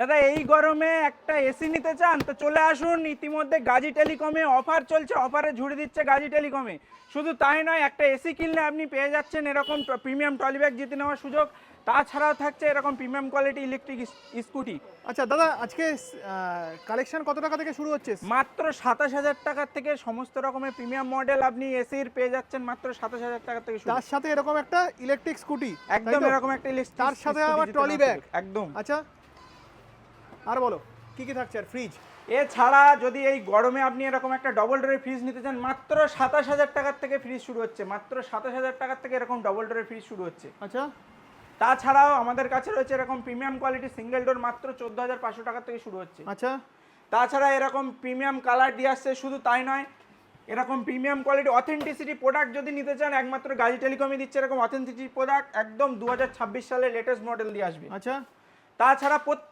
দাদা এই গরমে একটা এসি নিতে চান তো চলে আসুন, ইতিমধ্যে গাজী টেলিকমে অফার চলছে, অফারে ঝুড়ি দিচ্ছে গাজী টেলিকমে। শুধু তাই নয়, একটা এসি কিনলে আপনি পেয়ে যাচ্ছেন এরকম প্রিমিয়াম ট্রলি ব্যাগ জিতে নেওয়ার সুযোগ। তাছাড়াও থাকছে এরকম প্রিমিয়াম কোয়ালিটি ইলেকট্রিক স্কুটি। আচ্ছা দাদা, আজকে কালেকশন কত টাকা থেকে শুরু হচ্ছে? মাত্র 27,000 টাকার থেকে সমস্ত রকমের প্রিমিয়াম মডেল আপনি এসির পেয়ে যাচ্ছেন মাত্র 27,000 টাকা থেকে শুরু। তার সাথে এরকম একটা ইলেকট্রিক স্কুটি, একদম এরকম একটা ইলেকট্রিক তার সাথে স্কুটি আবার জিতে ট্রলি নেওয়ার ব্যাগ। সুযোগ। একদম। আচ্ছা, আর বলো কি কি থাকছে? আর ফ্রিজ? এছাড়া যদি এই গরমে আপনি এরকম একটা ডবল ডোরের ফ্রিজ নিতে চান, মাত্র 27,000 টাকার থেকে ফ্রিজ শুরু হচ্ছে। মাত্র 27,000 টাকার থেকে এরকম ডবল ডোরের ফ্রিজ শুরু হচ্ছে। আচ্ছা, তাছাড়াও আমাদের কাছে রয়েছে এরকম প্রিমিয়াম কোয়ালিটি সিঙ্গেল ডোর, মাত্র 14,500 টাকা থেকে শুরু হচ্ছে। আচ্ছা, তাছাড়া এরকম প্রিমিয়াম কালার দিয়ে আসছে, শুধু তাই নয়, এরকম প্রিমিয়াম কোয়ালিটি অথেন্টিসিটি প্রোডাক্ট যদি নিতে চান, একমাত্র গাজী টেলিকমই দিচ্ছে এরকম অথেন্টিসিটি প্রোডাক্ট, একদম 2026 সালে লেটেস্ট মডেল দিয়ে আসবে। আচ্ছা, তাছাড়া